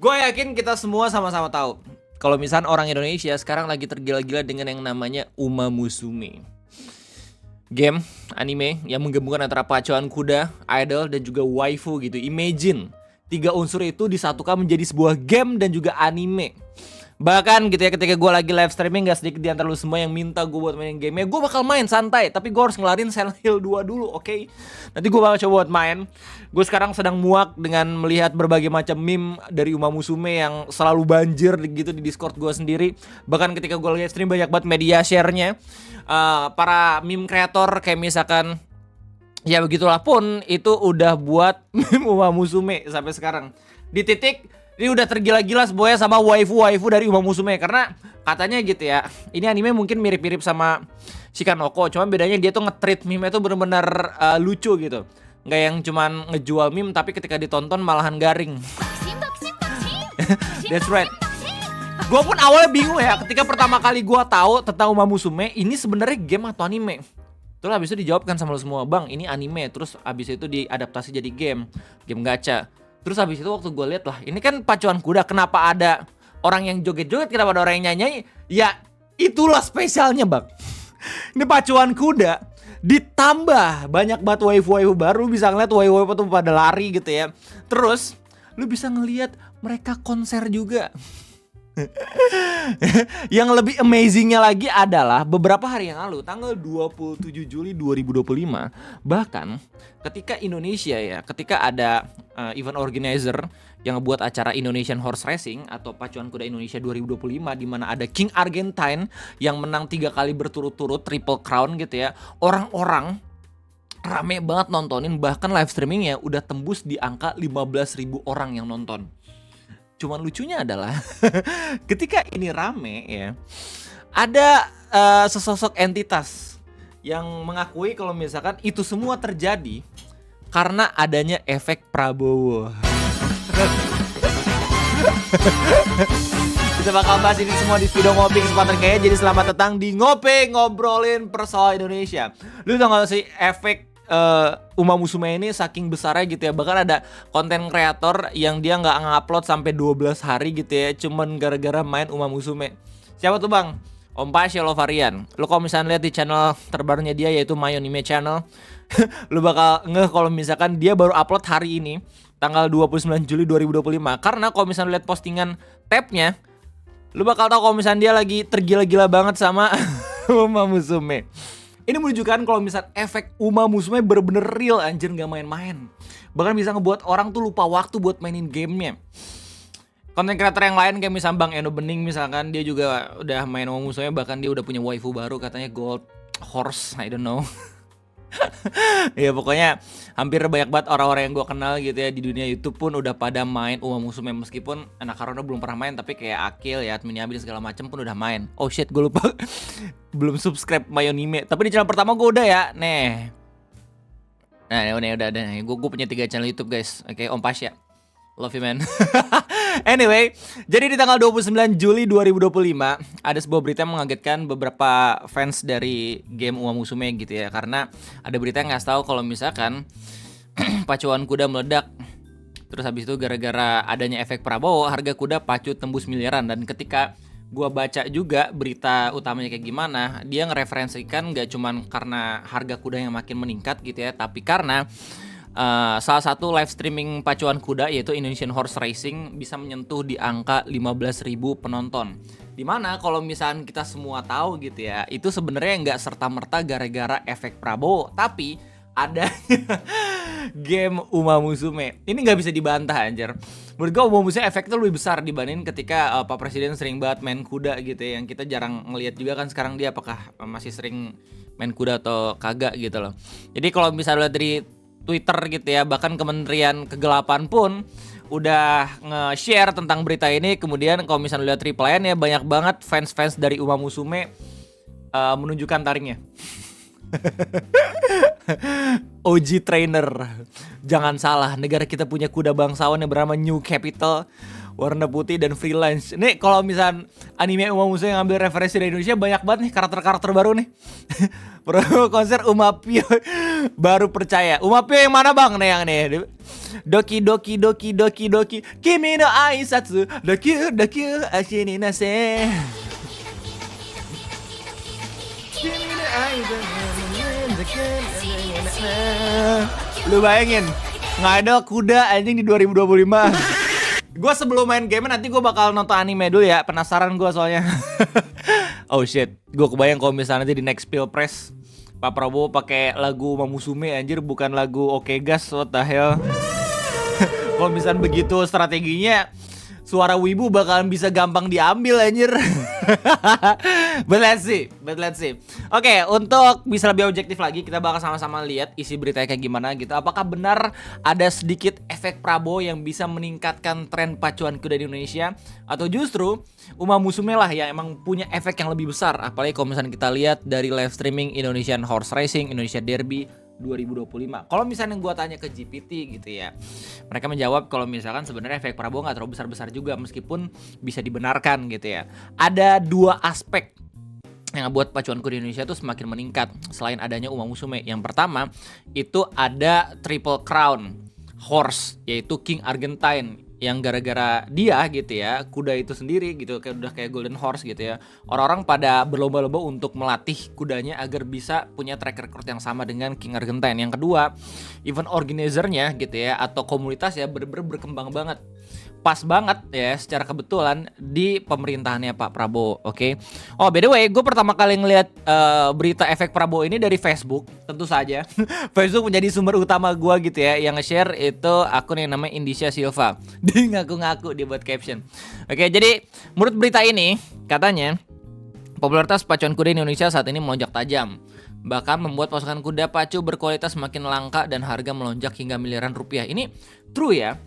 Gue yakin kita semua sama-sama tahu kalau misalnya orang Indonesia sekarang lagi tergila-gila dengan yang namanya Uma Musume. Game, anime yang menggabungkan antara pacuan kuda, idol, dan juga waifu gitu. Imagine 3 unsur itu disatukan menjadi sebuah game dan juga anime. Bahkan gitu ya, ketika gue lagi live streaming, gak sedikit di antara lu semua yang minta gue buat main game. Gue bakal main santai, tapi gue harus ngelarin Silent Hill 2 dulu, oke? Nanti gue bakal coba buat main. Gue sekarang sedang muak dengan melihat berbagai macam meme dari Uma Musume yang selalu banjir gitu di Discord gue sendiri. Bahkan ketika gue live stream banyak banget media share-nya. Para meme kreator kayak misalkan, ya begitulah pun itu udah buat meme Uma Musume sampai sekarang. Di titik ini udah tergila-gila semuanya sama waifu-waifu dari Uma Musume. Karena katanya gitu ya, ini anime mungkin mirip-mirip sama Shikanoko, cuman bedanya dia tuh nge-treat meme itu bener-bener lucu gitu. Nggak yang cuman ngejual meme, tapi ketika ditonton malahan garing. That's right. Gue pun awalnya bingung ya ketika pertama kali gue tahu tentang Uma Musume ini sebenarnya game atau anime. Terus abis itu dijawabkan sama lo semua, bang ini anime. Terus abis itu diadaptasi jadi game gacha. Terus habis itu waktu gue lihat lah, ini kan pacuan kuda, kenapa ada orang yang joget-joget, kenapa ada orang yang nyanyi? Ya itulah spesialnya bang. Ini pacuan kuda, ditambah banyak banget waifu-waifu baru, bisa ngeliat waifu-waifu tuh pada lari gitu ya. Terus lu bisa ngeliat mereka konser juga. Yang lebih amazingnya lagi adalah beberapa hari yang lalu, tanggal 27 Juli 2025, bahkan ketika Indonesia ya, ketika ada event organizer yang ngebuat acara Indonesian Horse Racing atau Pacuan Kuda Indonesia 2025, di mana ada King Argentine yang menang 3 kali berturut-turut Triple Crown gitu ya. Orang-orang rame banget nontonin, bahkan live streamingnya udah tembus di angka 15.000 orang yang nonton. Cuman lucunya adalah ketika ini rame ya, ada sesosok entitas yang mengakui kalau misalkan itu semua terjadi karena adanya efek Prabowo. Kita bakal bahas ini semua di video ngopi kesempatan kayaknya. Jadi selamat datang di Ngopi Ngobrolin Persoalan Indonesia. Lu tau gak sih efek Uma Musume ini saking besarnya gitu ya. Bahkan ada konten kreator yang dia gak ngupload sampai 12 hari gitu ya, cuman gara-gara main Uma Musume. Siapa tuh bang? Om Pasya Lovarian. Lu kalau misalnya lihat di channel terbarunya dia yaitu Mayonime Channel, lu bakal ngeh kalau misalkan dia baru upload hari ini tanggal 29 Juli 2025. Karena kalau misalnya lihat postingan tabnya, lu bakal tahu kalau misalnya dia lagi tergila-gila banget sama Uma Musume. Ini menunjukkan kalau misal efek Uma Musume bener-bener real, anjir, gak main-main. Bahkan bisa ngebuat orang tuh lupa waktu buat mainin gamenya. Konten kreator yang lain kayak misalnya Bang Eno Bening misalkan, dia juga udah main Uma Musume, bahkan dia udah punya waifu baru katanya Gold Horse, I don't know. Ya pokoknya hampir banyak banget orang-orang yang gue kenal gitu ya di dunia YouTube pun udah pada main Uma Musume. Meskipun anak Karona belum pernah main, tapi kayak Akil ya, admin Yabil segala macem pun udah main. Oh shit, gue lupa belum subscribe Mayonime. Tapi di channel pertama gue udah ya, nih. Nah udah. Gue punya 3 channel YouTube guys. Oke, Om Pasya, love you man. Anyway, jadi di tanggal 29 Juli 2025 ada sebuah berita yang mengagetkan beberapa fans dari game Uma Musume gitu ya. Karena ada berita yang ngasih tahu kalau misalkan pacuan kuda meledak. Terus habis itu gara-gara adanya efek Prabowo, harga kuda pacu tembus miliaran. Dan ketika gua baca juga berita utamanya kayak gimana, dia ngereferensikan gak cuman karena harga kuda yang makin meningkat gitu ya, tapi karena salah satu live streaming pacuan kuda yaitu Indonesian Horse Racing bisa menyentuh di angka 15.000 penonton. Dimana kalau misalnya kita semua tahu gitu ya, itu sebenarnya nggak serta-merta gara-gara efek Prabowo, tapi ada game Uma Musume. Ini nggak bisa dibantah anjir. Menurut gue Uma Musume efeknya lebih besar dibanding ketika Pak Presiden sering banget main kuda gitu ya, yang kita jarang ngelihat juga kan sekarang dia apakah masih sering main kuda atau kagak gitu loh. Jadi kalau misalnya dari Twitter gitu ya, bahkan Kementerian Kegelapan pun udah nge-share tentang berita ini. Kemudian kalau misalnya lihat reply-nya, banyak banget fans-fans dari Uma Musume menunjukkan taringnya. OG trainer. Jangan salah, negara kita punya kuda bangsawan yang bernama New Capital, warna putih dan freelance. Nih kalau misalnya anime Uma Musume yang ngambil referensi dari Indonesia, banyak banget nih karakter-karakter baru nih. Pro konser Uma Pio. Baru percaya. Umapio yang mana bang nih yang nih? Doki doki doki doki doki Kimi no aisatsu Doki doki ashini nase Kimi no aisatsu. Lu bayangin nggak ada kuda anjing di 2025. Gue sebelum main game nanti gue bakal nonton anime dulu ya. Penasaran gue soalnya. Oh shit, gue kebayang kalau misalnya nanti di next Pilpres Pak Prabowo pakai lagu Mamusume anjir, bukan lagu Oke Gas, what the hell. Kalau misalnya begitu strateginya, suara wibu bakalan bisa gampang diambil anjir. But let's see. Oke, untuk bisa lebih objektif lagi, kita bakal sama-sama lihat isi beritanya kayak gimana gitu. Apakah benar ada sedikit efek Prabowo yang bisa meningkatkan tren pacuan kuda di Indonesia, atau justru Uma Musume lah yang emang punya efek yang lebih besar. Apalagi kalau misalnya kita lihat dari live streaming Indonesian Horse Racing, Indonesia Derby 2025. Kalau misalnya gue tanya ke GPT gitu ya, mereka menjawab kalau misalkan sebenarnya efek Prabowo nggak terlalu besar-besar juga, meskipun bisa dibenarkan gitu ya. Ada dua aspek yang buat pacuan kuda Indonesia tuh semakin meningkat selain adanya Uma Musume. Yang pertama itu ada Triple Crown Horse, yaitu King Argentine, yang gara-gara dia gitu ya, kuda itu sendiri gitu, kayak udah kayak Golden Horse gitu ya, orang-orang pada berlomba-lomba untuk melatih kudanya agar bisa punya track record yang sama dengan King Argentine. Yang kedua, event organizer-nya gitu ya, atau komunitas ya, bener-bener berkembang banget. Pas banget ya, secara kebetulan di pemerintahannya Pak Prabowo. Oke. Oh, by the way, gue pertama kali ngeliat berita efek Prabowo ini dari Facebook, tentu saja. Facebook menjadi sumber utama gue gitu ya. Yang nge-share itu akun yang namanya Indisha Silva. Dia ngaku-ngaku dia buat caption. Oke, jadi menurut berita ini katanya popularitas pacuan kuda di Indonesia saat ini melonjak tajam. Bahkan membuat pasukan kuda pacu berkualitas semakin langka dan harga melonjak hingga miliaran rupiah. Ini true ya.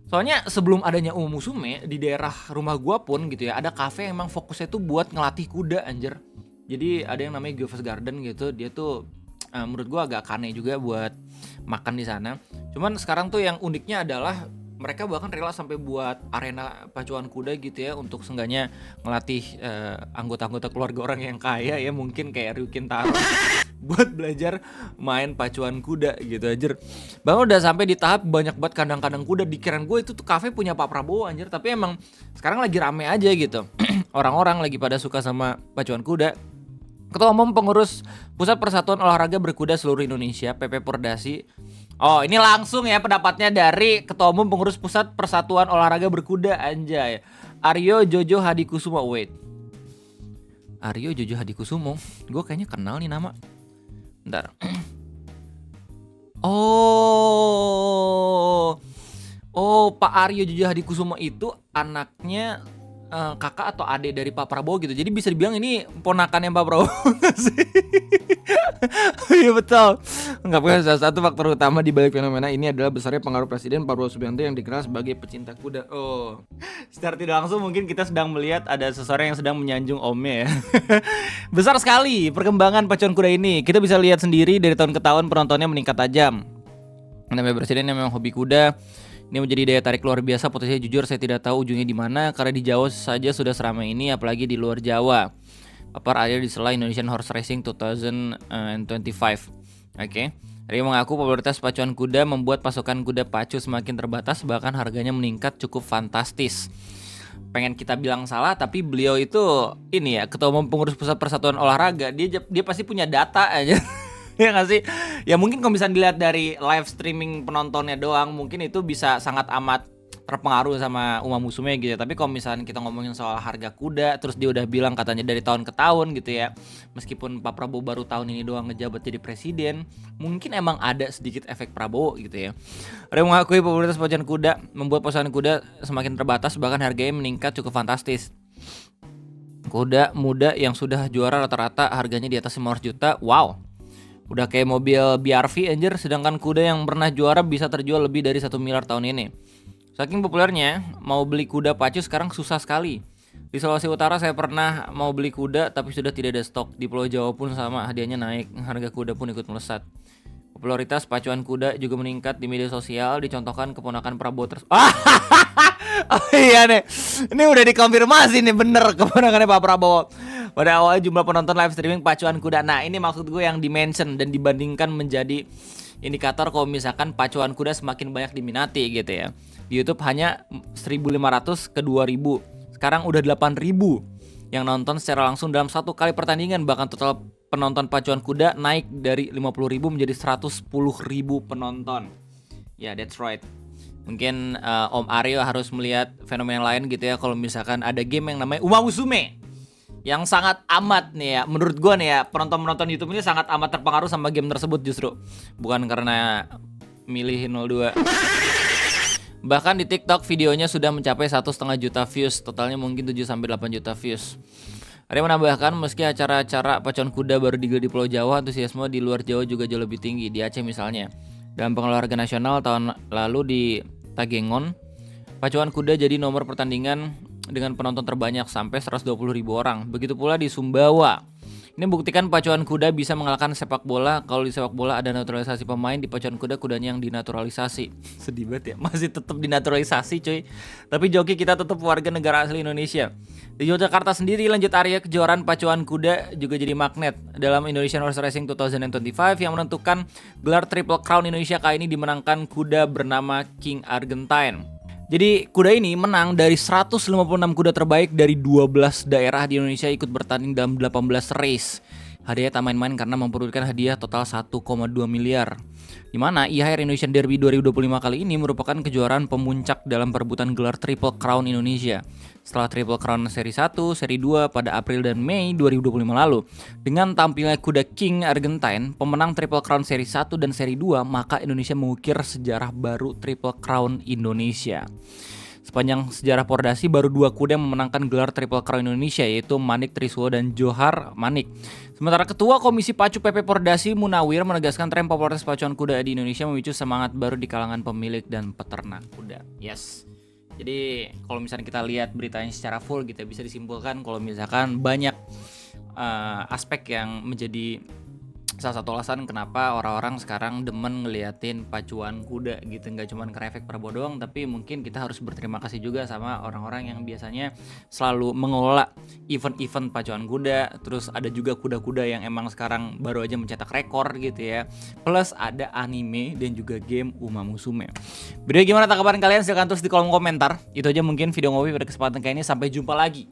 Soalnya sebelum adanya Uma Musume, di daerah rumah gua pun gitu ya, ada kafe yang emang fokusnya tuh buat ngelatih kuda anjir. Jadi ada yang namanya Gilvers Garden gitu, dia tuh menurut gua agak kane juga buat makan di sana. Cuman sekarang tuh yang uniknya adalah mereka bahkan rela sampai buat arena pacuan kuda gitu ya, untuk seenggaknya ngelatih anggota-anggota keluarga orang yang kaya ya, mungkin kayak Ryukin Taro buat belajar main pacuan kuda gitu anjir. Bang udah sampai di tahap banyak banget kandang-kandang kuda. Dikirain gue itu tuh kafe punya Pak Prabowo anjir, tapi emang sekarang lagi rame aja gitu. Orang-orang lagi pada suka sama pacuan kuda. Ketua Umum Pengurus Pusat Persatuan Olahraga Berkuda Seluruh Indonesia PP Pordasi. Oh, ini langsung ya pendapatnya dari Ketua Umum Pengurus Pusat Persatuan Olahraga Berkuda, anjay, Aryo Jojo Hadikusumo. Wait, Aryo Jojo Hadikusumo, gue kayaknya kenal nih nama. Bentar. Oh, Pak Aryo Jojo Hadikusumo itu anaknya kakak atau adik dari Pak Prabowo gitu. Jadi bisa dibilang ini ponakannya Pak Prabowo sih. Iya betul. Enggak, punya salah satu faktor utama di balik fenomena ini adalah besarnya pengaruh Presiden Prabowo Subianto yang dikenal sebagai pecinta kuda. Oh, secara tidak langsung mungkin kita sedang melihat ada seseorang yang sedang menyanjung omnya ya. Besar sekali perkembangan pacuan kuda ini. Kita bisa lihat sendiri dari tahun ke tahun penontonnya meningkat tajam. Namanya Presiden yang memang hobi kuda. Ini menjadi daya tarik luar biasa. Potensinya jujur saya tidak tahu ujungnya di mana, karena di Jawa saja sudah seramai ini, apalagi di luar Jawa. Papar ada di sela Indonesian Horse Racing 2025. Oke. Dia mengaku popularitas pacuan kuda membuat pasukan kuda pacu semakin terbatas, bahkan harganya meningkat cukup fantastis. Pengen kita bilang salah, tapi beliau itu ini ya, Ketua Umum Pengurus Pusat Persatuan Olahraga. Dia pasti punya data aja. Ya nggak sih? Ya mungkin kalau misalnya dilihat dari live streaming penontonnya doang, mungkin itu bisa sangat amat terpengaruh sama Uma Musume gitu. Tapi kalau misalnya kita ngomongin soal harga kuda, terus dia udah bilang katanya dari tahun ke tahun gitu ya, meskipun Pak Prabowo baru tahun ini doang ngejabat jadi presiden, mungkin emang ada sedikit efek Prabowo gitu ya. Ada yang mengakui popularitas pacuan kuda membuat pasukan kuda semakin terbatas, bahkan harganya meningkat cukup fantastis. Kuda muda yang sudah juara rata-rata harganya di atas 500 juta. Wow, udah kayak mobil BRV anjir. Sedangkan kuda yang pernah juara bisa terjual lebih dari 1 miliar tahun ini. Saking populernya, mau beli kuda pacu sekarang susah sekali. Di Sulawesi Utara saya pernah mau beli kuda tapi sudah tidak ada stok. Di Pulau Jawa pun sama, hadiahnya naik, harga kuda pun ikut melesat. Popularitas pacuan kuda juga meningkat di media sosial. Dicontohkan keponakan Prabowo Oh iya nih, ini udah dikonfirmasi nih bener kemenangannya Pak Prabowo. Pada awal jumlah penonton live streaming pacuan kuda. Nah ini maksud gue yang dimention dan dibandingkan menjadi indikator kalau misalkan pacuan kuda semakin banyak diminati gitu ya. Di YouTube hanya 1.500 ke 2.000. Sekarang udah 8.000 yang nonton secara langsung dalam satu kali pertandingan. Bahkan total penonton pacuan kuda naik dari 50.000 menjadi 110.000 penonton. Ya, that's right. Mungkin Om Aryo harus melihat fenomena lain gitu ya. Kalau misalkan ada game yang namanya Uma Musume, yang sangat amat nih ya, menurut gue nih ya, penonton YouTube ini sangat amat terpengaruh sama game tersebut justru. Bukan karena milih 02. Bahkan di TikTok videonya sudah mencapai 1,5 juta views. Totalnya mungkin 7-8 juta views. Ada yang menambahkan meski acara-acara pacuan kuda baru digelar di Pulau Jawa, antusiasme di luar Jawa juga jauh lebih tinggi. Di Aceh misalnya. Dalam Pengolahraga Nasional tahun lalu di Tagengon, pacuan kuda jadi nomor pertandingan dengan penonton terbanyak sampai 120.000 orang. Begitu pula di Sumbawa. Ini buktikan pacuan kuda bisa mengalahkan sepak bola. Kalau di sepak bola ada naturalisasi pemain, di pacuan kuda kudanya yang dinaturalisasi. Sedih banget ya, masih tetap dinaturalisasi cuy. Tapi joki kita tetap warga negara asli Indonesia. Di Yogyakarta sendiri lanjut area kejuaraan pacuan kuda juga jadi magnet. Dalam Indonesian Horse Racing 2025 yang menentukan gelar Triple Crown Indonesia kali ini dimenangkan kuda bernama King Argentine. Jadi kuda ini menang dari 156 kuda terbaik dari 12 daerah di Indonesia ikut bertanding dalam 18 race. Hadiah tak main-main karena memperolehkan hadiah total 1,2 miliar. Di mana IHR Indonesian Derby 2025 kali ini merupakan kejuaraan pemuncak dalam perebutan gelar Triple Crown Indonesia. Setelah Triple Crown seri 1, seri 2 pada April dan Mei 2025 lalu. Dengan tampilnya kuda King Argentine, pemenang Triple Crown seri 1 dan seri 2, maka Indonesia mengukir sejarah baru Triple Crown Indonesia. Sepanjang sejarah Pordasi baru 2 kuda yang memenangkan gelar Triple Crown Indonesia, yaitu Manik Triswo dan Johar Manik. Sementara Ketua Komisi Pacu PP Pordasi Munawir menegaskan tren popularitas pacuan kuda di Indonesia memicu semangat baru di kalangan pemilik dan peternak kuda. Yes. Jadi kalau misalnya kita lihat beritanya secara full, kita bisa disimpulkan kalau misalkan banyak aspek yang menjadi salah satu alasan kenapa orang-orang sekarang demen ngeliatin pacuan kuda gitu. Nggak cuma karena efek Prabowo doang, tapi mungkin kita harus berterima kasih juga sama orang-orang yang biasanya selalu mengelola event-event pacuan kuda. Terus ada juga kuda-kuda yang emang sekarang baru aja mencetak rekor gitu ya. Plus ada anime dan juga game Uma Musume. Video gimana tanggapan kalian? Silahkan tulis di kolom komentar. Itu aja mungkin video ngopi pada kesempatan kali ini. Sampai jumpa lagi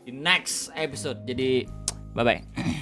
di next episode. Jadi bye-bye.